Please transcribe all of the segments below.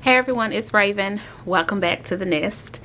Hey everyone, it's Raven. Welcome back to the Nest.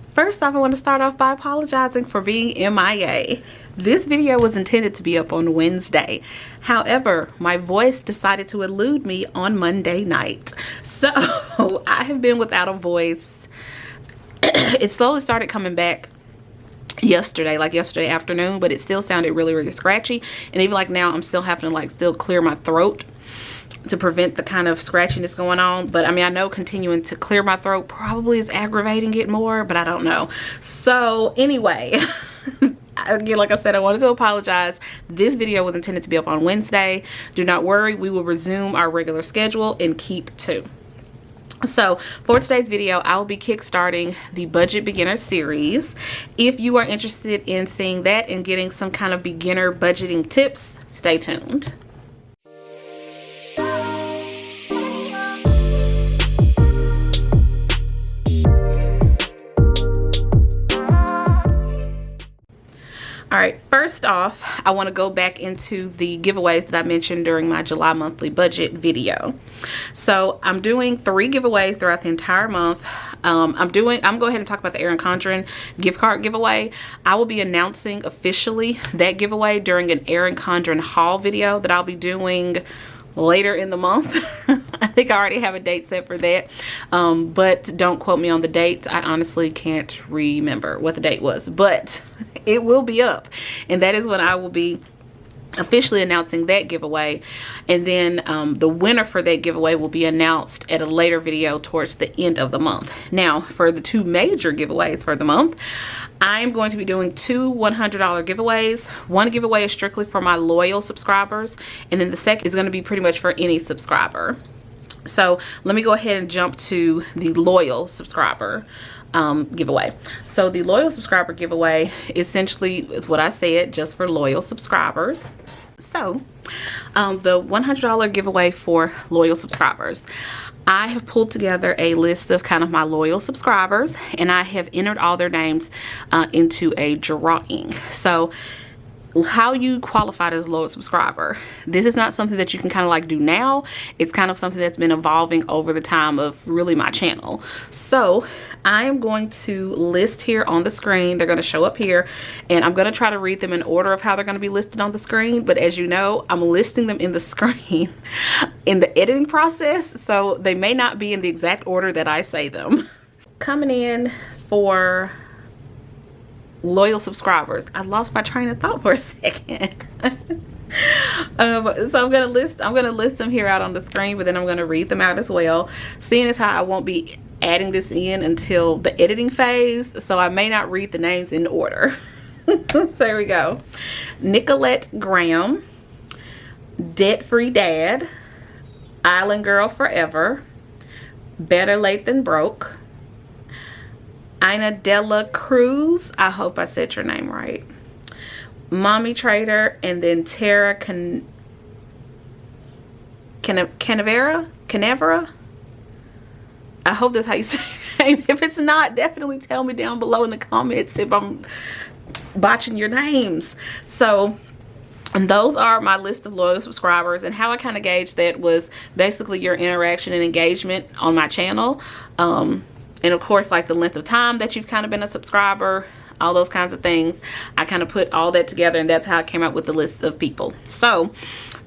First off, I want to start off by apologizing for being MIA. This video was intended to be up on Wednesday. However, my voice decided to elude me on Monday night. So I have been without a voice. It slowly started coming back yesterday afternoon, but it still sounded really scratchy. And even like now, I'm still having to still clear my throat to prevent the kind of scratchiness going on. But I mean, I know continuing to clear my throat probably is aggravating it more, but I don't know. So anyway, again, like I said, I wanted to apologize. This video was intended to be up on Wednesday. Do not worry, we will resume our regular schedule and keep to. So for today's video, I will be kickstarting the Budget Beginner series. If you are interested in seeing that and getting some kind of beginner budgeting tips, stay tuned. All right, first off, I want to go back into the giveaways that I mentioned during my July monthly budget video. So I'm doing 3 giveaways throughout the entire month. I'm going to go ahead and talk about the Erin Condren gift card giveaway. I will be announcing officially that giveaway during an Erin Condren Haul video that I'll be doing later in the month. I think I already have a date set for that, but don't quote me on the date. I honestly can't remember what the date was, but it will be up, and that is when I will be officially announcing that giveaway. And then the winner for that giveaway will be announced at a later video towards the end of the month. Now, for the 2 major giveaways for the month, I'm going to be doing 2 $100 giveaways. One giveaway is strictly for my loyal subscribers, and then the second is going to be pretty much for any subscriber. So let me go ahead and jump to the loyal subscriber giveaway. So the loyal subscriber giveaway essentially is what I said, just for loyal subscribers. So the $100 giveaway for loyal subscribers, I have pulled together a list of kind of my loyal subscribers, and I have entered all their names into a drawing. So how you qualified as a loyal subscriber, this is not something that you can kind of do now. It's kind of something that's been evolving over the time of really my channel. So I am going to list here on the screen. They're going to show up here, and I'm going to try to read them in order of how they're going to be listed on the screen. But as you know, I'm listing them in the screen in the editing process, so they may not be in the exact order that I say them. Coming in for loyal subscribers, I lost my train of thought for a second. So I'm gonna list them here out on the screen, but then I'm gonna read them out as well, seeing as how I won't be adding this in until the editing phase, so I may not read the names in order. There we go. Nicolette Graham, Debt Free Dad, Island Girl Forever, Better Late Than Broke, Ina Della Cruz, I hope I said your name right, Mommy Trader, and then Tara Canevera. I hope that's how you say your name. If it's not, definitely tell me down below in the comments if I'm botching your names. So, and those are my list of loyal subscribers, and how I kind of gauged that was basically your interaction and engagement on my channel. And of course, the length of time that you've kind of been a subscriber, all those kinds of things. I kind of put all that together, and that's how I came up with the list of people. So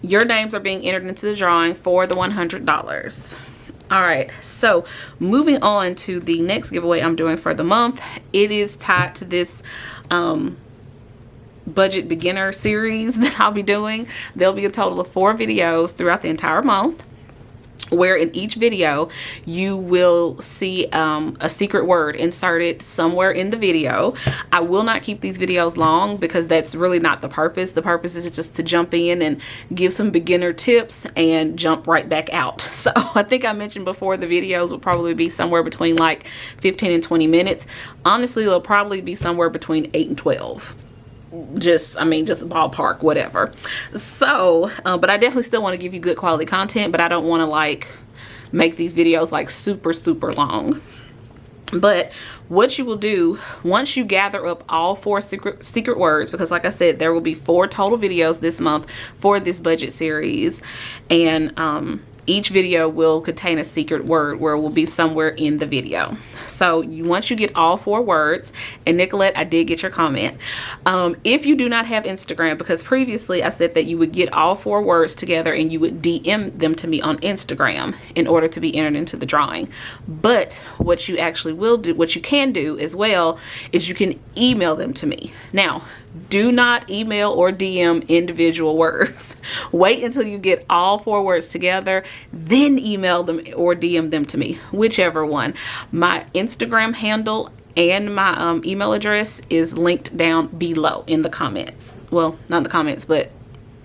your names are being entered into the drawing for the $100. All right, so moving on to the next giveaway I'm doing for the month. It is tied to this budget beginner series that I'll be doing. There'll be a total of 4 videos throughout the entire month, where in each video you will see a secret word inserted somewhere in the video. I will not keep these videos long because that's really not the purpose. The purpose is just to jump in and give some beginner tips and jump right back out. So I think I mentioned before, the videos will probably be somewhere between 15 and 20 minutes. Honestly, they'll probably be somewhere between 8 and 12. Just ballpark, whatever. So but I definitely still want to give you good quality content, but I don't want to make these videos super long. But what you will do once you gather up all 4 secret words, because like I said, there will be 4 total videos this month for this budget series, and each video will contain a secret word where it will be somewhere in the video. So once you get all 4 words, and Nicolette, I did get your comment. If you do not have Instagram, because previously I said that you would get all 4 words together and you would DM them to me on Instagram in order to be entered into the drawing. But what you actually will do, what you can do as well, is you can email them to me. Now, do not email or DM individual words. Wait until you get all 4 words together, then email them or DM them to me, whichever one. My Instagram handle and my email address is linked down below in the comments. Well, not in the comments, but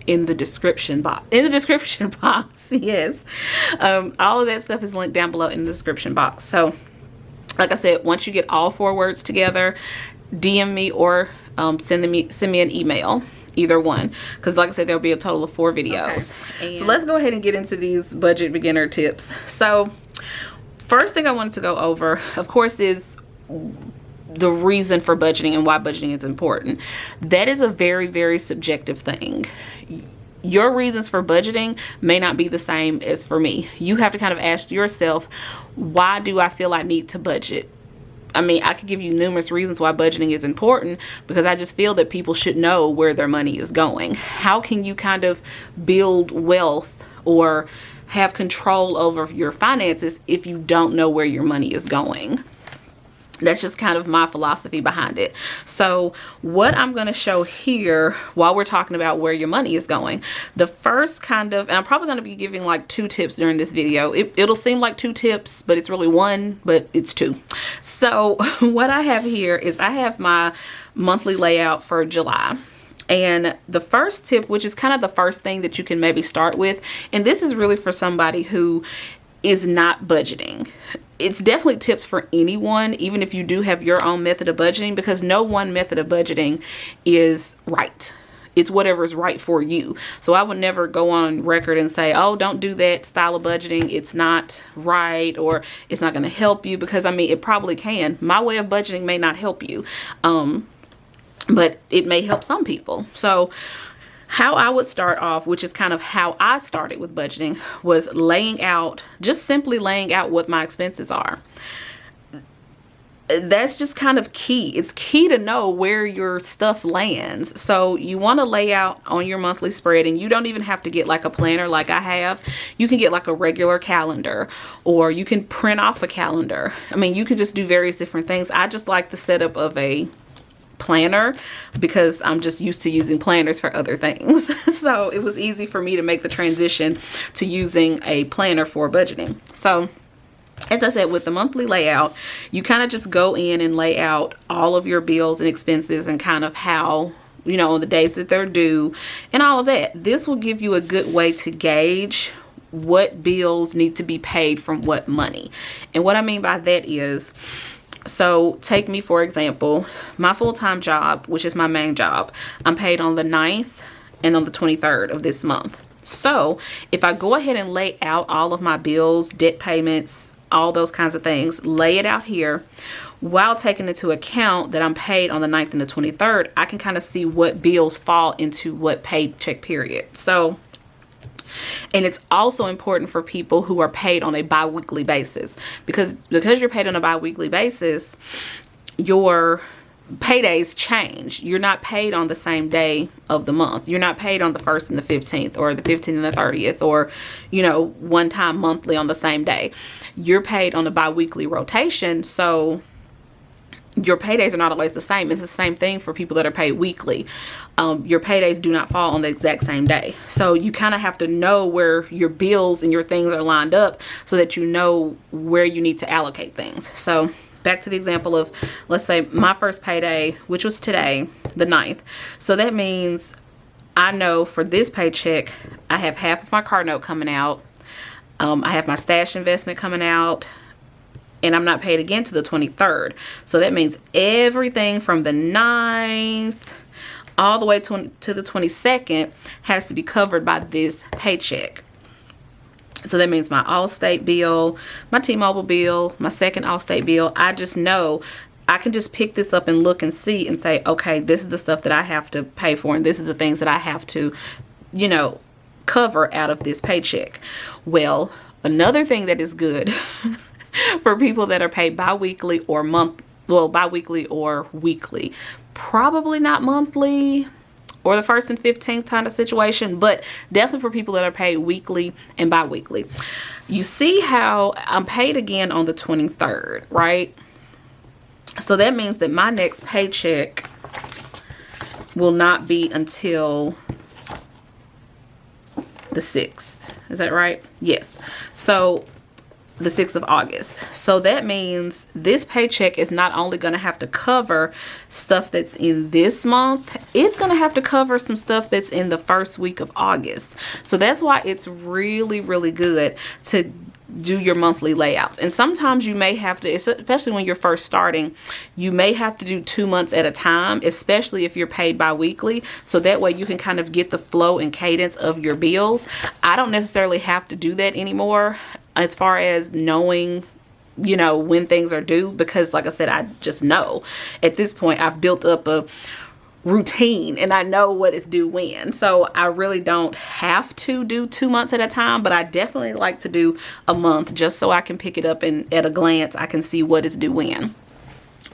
in the description box. In the description box, yes. All of that stuff is linked down below in the description box. So, like I said, once you get all 4 words together, DM me or send me an email, either one, because like I said, there'll be a total of 4 videos. Okay. So let's go ahead and get into these budget beginner tips. So first thing I wanted to go over, of course, is the reason for budgeting and why budgeting is important. That is a very, very subjective thing. Your reasons for budgeting may not be the same as for me. You have to kind of ask yourself, why do I feel I need to budget? I mean, I could give you numerous reasons why budgeting is important, because I just feel that people should know where their money is going. How can you kind of build wealth or have control over your finances if you don't know where your money is going? That's just kind of my philosophy behind it. So what I'm going to show here while we're talking about where your money is going, the first kind of, and I'm probably going to be giving like 2 tips during this video. It'll seem like 2 tips, but it's really 1, but it's 2. So what I have here is I have my monthly layout for July. And the first tip, which is kind of the first thing that you can maybe start with, and this is really for somebody who is not budgeting. It's definitely tips for anyone, even if you do have your own method of budgeting, because no one method of budgeting is right. It's whatever is right for you. So I would never go on record and say, oh, don't do that style of budgeting. It's not right, or it's not going to help you, because I mean, it probably can. My way of budgeting may not help you, but it may help some people. So how I would start off, which is kind of how I started with budgeting, was just simply laying out what my expenses are. That's just kind of key. It's key to know where your stuff lands. So you want to lay out on your monthly spread, and you don't even have to get like a planner like I have. You can get like a regular calendar, or you can print off a calendar. I mean, you can just do various different things. I just like the setup of a planner because I'm just used to using planners for other things. So it was easy for me to make the transition to using a planner for budgeting. So as I said, with the monthly layout, you kind of just go in and lay out all of your bills and expenses and kind of how, you know, the days that they're due and all of that. This will give you a good way to gauge what bills need to be paid from what money. And what I mean by that is, so take me, for example, my full-time job, which is my main job, I'm paid on the 9th and on the 23rd of this month. So if I go ahead and lay out all of my bills, debt payments, all those kinds of things, lay it out here while taking into account that I'm paid on the 9th and the 23rd, I can kind of see what bills fall into what paycheck period. So, and it's also important for people who are paid on a bi-weekly basis, because you're paid on a bi-weekly basis, your paydays change. You're not paid on the same day of the month. You're not paid on the 1st and the 15th, or the 15th and the 30th, or, you know, one time monthly on the same day. You're paid on a bi-weekly rotation. So your paydays are not always the same. It's the same thing for people that are paid weekly. Your paydays do not fall on the exact same day. So you kind of have to know where your bills and your things are lined up so that you know where you need to allocate things. So back to the example of, let's say my first payday, which was today, the 9th. So that means I know for this paycheck, I have half of my car note coming out. I have my stash investment coming out. And I'm not paid again to the 23rd. So that means everything from the 9th all the way to the 22nd has to be covered by this paycheck. So that means my Allstate bill, my T-Mobile bill, my second Allstate bill. I just know I can just pick this up and look and see and say, okay, this is the stuff that I have to pay for, and this is the things that I have to, you know, cover out of this paycheck. Well, another thing that is good for people that are paid bi-weekly or bi-weekly or weekly, probably not monthly or the 1st and 15th kind of situation, but definitely for people that are paid weekly and bi-weekly. You see how I'm paid again on the 23rd, right? So that means that my next paycheck will not be until the 6th. Is that right? Yes. So the 6th of August. So that means this paycheck is not only going to have to cover stuff that's in this month, it's going to have to cover some stuff that's in the first week of August. So that's why it's really, really good to do your monthly layouts. And sometimes you may have to, especially when you're first starting, you may have to do 2 months at a time, especially if you're paid bi-weekly. So that way you can kind of get the flow and cadence of your bills. I don't necessarily have to do that anymore as far as knowing, you know, when things are due, because like I said, I just know at this point I've built up a routine and I know what is due when. So I really don't have to do 2 months at a time, but I definitely like to do a month just so I can pick it up and at a glance I can see what is due when.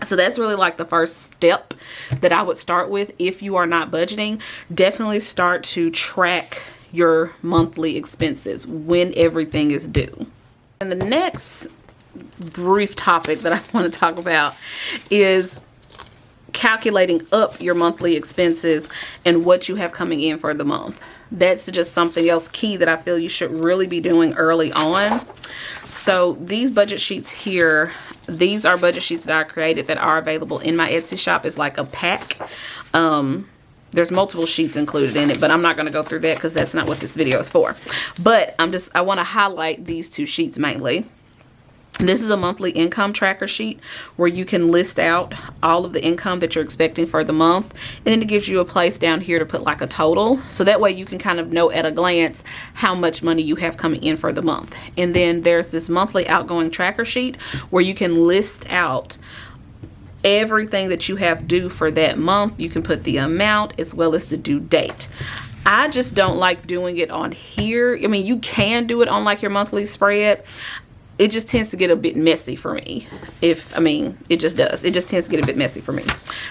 So that's really like the first step that I would start with. If you are not budgeting, definitely start to track your monthly expenses when everything is due. And the next brief topic that I want to talk about is calculating up your monthly expenses and what you have coming in for the month. That's just something else key that I feel you should really be doing early on. So these budget sheets here, these are budget sheets that I created that are available in my Etsy shop. It's like a pack. There's multiple sheets included in it, but I'm not going to go through that because that's not what this video is for. But I want to highlight these 2 sheets mainly. This is a monthly income tracker sheet where you can list out all of the income that you're expecting for the month. And then it gives you a place down here to put like a total. So that way you can kind of know at a glance how much money you have coming in for the month. And then there's this monthly outgoing tracker sheet where you can list out everything that you have due for that month. You can put the amount as well as the due date. I just don't like doing it on here. I mean, you can do it on like your monthly spread. It just tends to get a bit messy for me. It just does. It just tends to get a bit messy for me.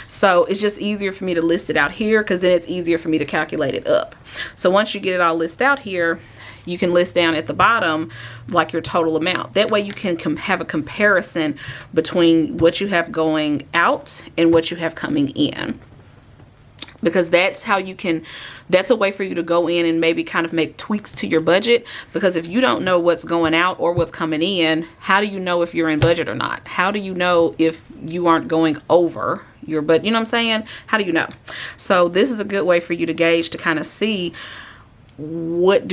So it's just easier for me to list it out here because then it's easier for me to calculate it up. So once you get it all listed out here, you can list down at the bottom like your total amount. That way you can have a comparison between what you have going out and what you have coming in. Because that's how you can, that's a way for you to go in and maybe kind of make tweaks to your budget. Because if you don't know what's going out or what's coming in, how do you know if you're in budget or not? How do you know if you aren't going over your budget? You know what I'm saying? How do you know? So this is a good way for you to gauge, to kind of see what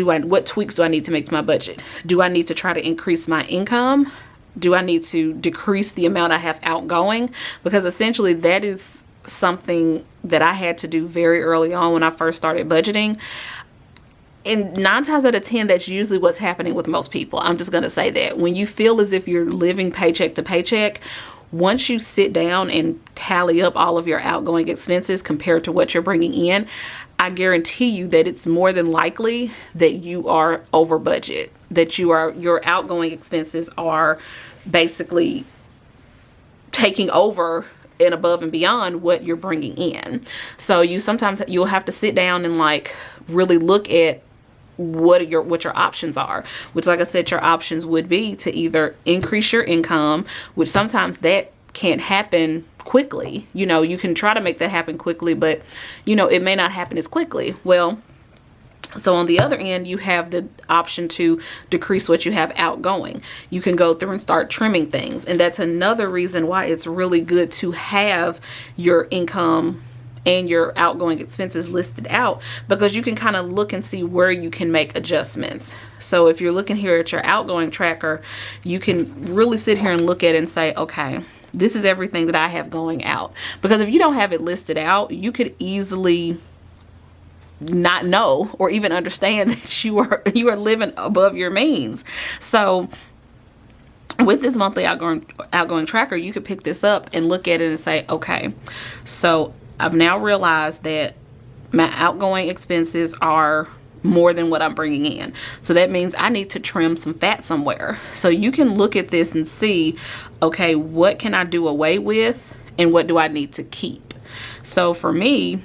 tweaks do I need to make to my budget? Do I need to try to increase my income? Do I need to decrease the amount I have outgoing? Because essentially that is something that I had to do very early on when I first started budgeting. And 9 times out of 10, that's usually what's happening with most people. I'm just going to say that. When you feel as if you're living paycheck to paycheck, once you sit down and tally up all of your outgoing expenses compared to what you're bringing in, I guarantee you that it's more than likely that you are over budget, that your outgoing expenses are basically taking over and above and beyond what you're bringing in. So you'll have to sit down and like really look at what your options are, which, like I said, your options would be to either increase your income, which sometimes that can't happen quickly. You know, you can try to make that happen quickly, but you know, it may not happen as quickly. Well, so on the other end, you have the option to decrease what you have outgoing. You can go through and start trimming things. And that's another reason why it's really good to have your income and your outgoing expenses listed out, because you can kind of look and see where you can make adjustments. So if you're looking here at your outgoing tracker, you can really sit here and look at it and say, okay, this is everything that I have going out. Because if you don't have it listed out, you could easily not know or even understand that you are living above your means. So with this monthly outgoing tracker, you could pick this up and look at it and say, okay, so I've now realized that my outgoing expenses are more than what I'm bringing in. So that means I need to trim some fat somewhere. So you can look at this and see, okay, what can I do away with and what do I need to keep? So for me,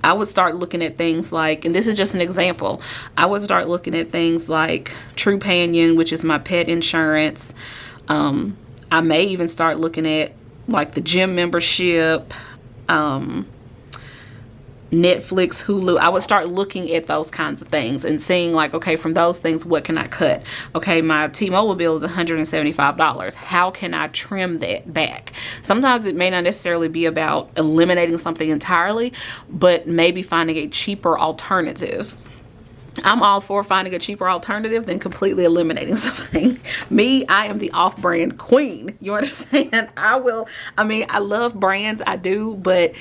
I would start looking at things like, and this is just an example, I would start looking at things like Trupanion, which is my pet insurance. I may even start looking at like the gym membership, Netflix, Hulu. I would start looking at those kinds of things and seeing like, okay, from those things, what can I cut? Okay, my T-Mobile bill is $175. How can I trim that back? Sometimes it may not necessarily be about eliminating something entirely, but maybe finding a cheaper alternative. I'm all for finding a cheaper alternative than completely eliminating something. Me, I am the off-brand queen. You understand? I love brands, I do, but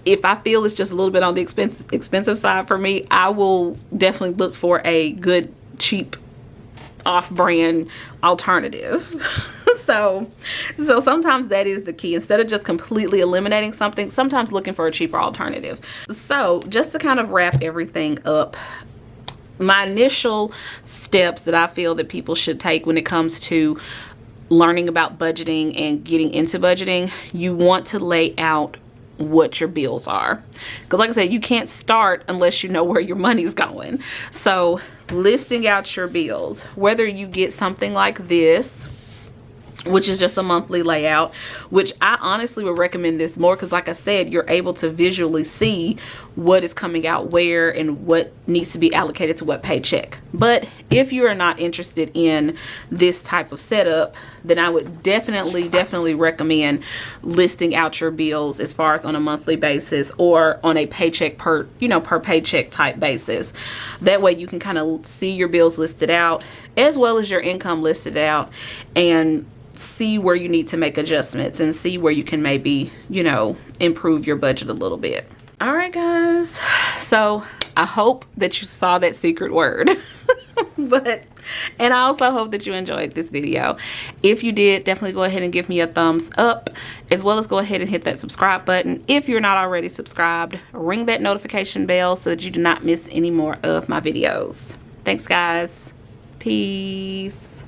if I feel it's just a little bit on the expensive side for me, I will definitely look for a good, cheap, off-brand alternative. So sometimes that is the key. Instead of just completely eliminating something, sometimes looking for a cheaper alternative. So just to kind of wrap everything up, my initial steps that I feel that people should take when it comes to learning about budgeting and getting into budgeting, you want to lay out what your bills are, because like I said, you can't start unless you know where your money's going. So listing out your bills, whether you get something like this, which is just a monthly layout, which I honestly would recommend this more because like I said, you're able to visually see what is coming out where and what needs to be allocated to what paycheck. But if you are not interested in this type of setup, then I would definitely recommend listing out your bills as far as on a monthly basis or on a paycheck per paycheck type basis. That way you can kind of see your bills listed out as well as your income listed out and see where you need to make adjustments and see where you can maybe, improve your budget a little bit. All right, guys. So I hope that you saw that secret word. And I also hope that you enjoyed this video. If you did, definitely go ahead and give me a thumbs up, as well as go ahead and hit that subscribe button. If you're not already subscribed, ring that notification bell so that you do not miss any more of my videos. Thanks, guys. Peace.